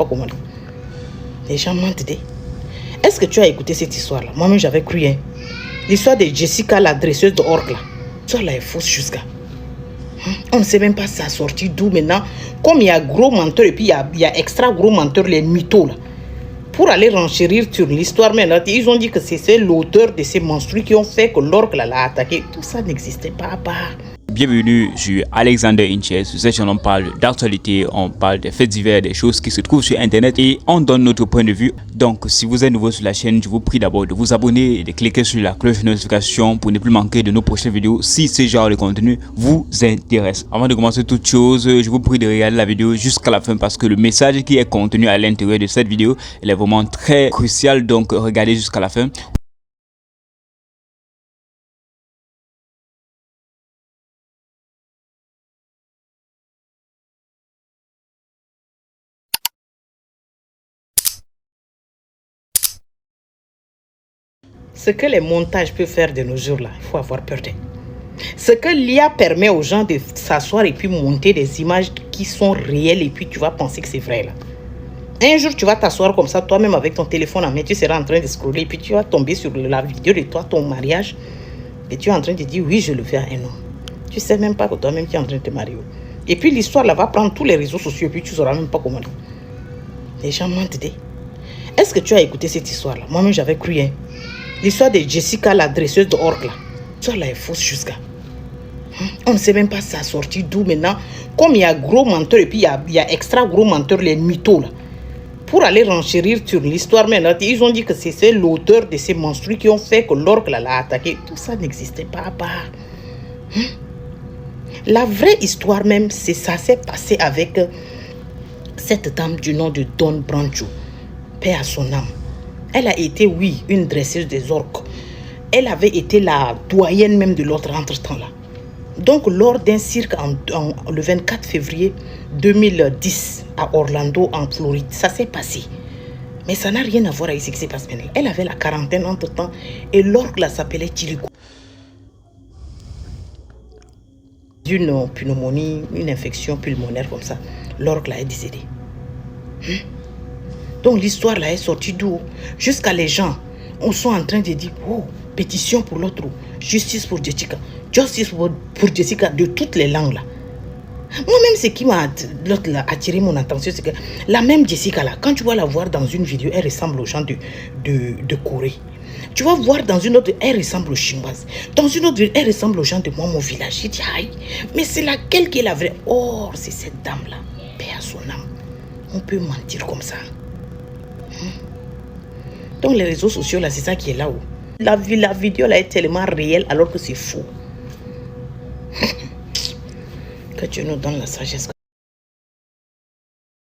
Pas comment. Les gens mentent. Est-ce que tu as écouté cette histoire-là? Moi-même, j'avais cru. Hein. L'histoire de Jessica, la dresseuse de Orc, là. L'histoire-là est fausse jusqu'à. On ne sait même pas ça sorti d'où maintenant. Comme il y a gros menteur et puis il y a extra gros menteur, les mythos, là. Pour aller renchérir sur l'histoire, maintenant, ils ont dit que c'est l'auteur de ces monstrues qui ont fait que l'Orc l'a attaqué. Tout ça n'existait pas. Bienvenue sur Alexander Inches. Sur cette chaîne, on parle d'actualité, on parle des faits divers, des choses qui se trouvent sur internet et on donne notre point de vue. Donc, si vous êtes nouveau sur la chaîne, je vous prie d'abord de vous abonner et de cliquer sur la cloche de notification pour ne plus manquer de nos prochaines vidéos si ce genre de contenu vous intéresse. Avant de commencer toute chose, je vous prie de regarder la vidéo jusqu'à la fin parce que le message qui est contenu à l'intérieur de cette vidéo est vraiment très crucial. Donc, regardez jusqu'à la fin. Ce que les montages peuvent faire de nos jours là, il faut avoir peur d'eux. Ce que l'IA permet aux gens de s'asseoir et puis monter des images qui sont réelles et puis tu vas penser que c'est vrai là. Un jour tu vas t'asseoir comme ça toi-même avec ton téléphone en main, tu seras en train de scroller et puis tu vas tomber sur la vidéo de toi, ton mariage et tu es en train de dire oui je le fais à un homme. Tu sais même pas que toi-même tu es en train de te marier. Et puis l'histoire là va prendre tous les réseaux sociaux et puis tu ne sauras même pas comment. Les gens mentent. Est-ce que tu as écouté cette histoire là? Moi-même j'avais cru. Hein. L'histoire de Jessica, la dresseuse de Orc, là. L'histoire-là est fausse jusqu'à. On ne sait même pas ça sorti d'où maintenant. Comme il y a gros menteur et puis il y a extra gros menteur, les mythos, là. Pour aller renchérir sur l'histoire maintenant, ils ont dit que c'est l'auteur de ces monstrues qui ont fait que l'Orc l'a attaqué. Tout ça n'existait pas. La vraie histoire même, ça s'est passé avec cette dame du nom de Dawn Brancheau. Paix à son âme. Elle a été, oui, une dresseuse des orques. Elle avait été la doyenne même de l'autre entre-temps là. Donc, lors d'un cirque le 24 février 2010 à Orlando, en Floride, ça s'est passé. Mais ça n'a rien à voir avec ce qui s'est passé. Elle avait la quarantaine entre-temps et l'orque là s'appelait Tilikou. D'une pneumonie, une infection pulmonaire comme ça, l'orque là est décédé. Donc l'histoire là est sortie d'où? Jusqu'à les gens, on sont en train de dire, oh, pétition pour l'autre, justice pour Jessica, justice pour Jessica, de toutes les langues là. Moi-même, ce qui m'a attiré mon attention, c'est que la même Jessica là, quand tu vas la voir dans une vidéo, elle ressemble aux gens de Corée. Tu vas voir dans une autre, elle ressemble aux Chinoises. Dans une autre, elle ressemble aux gens de mon village. J'ai dit, aïe, mais c'est laquelle qui est la vraie? Or, c'est cette dame là, paix à son âme. On peut mentir comme ça. Donc les réseaux sociaux là, c'est ça qui est là-haut. La vidéo là est tellement réelle alors que c'est faux. Que Dieu nous donne la sagesse.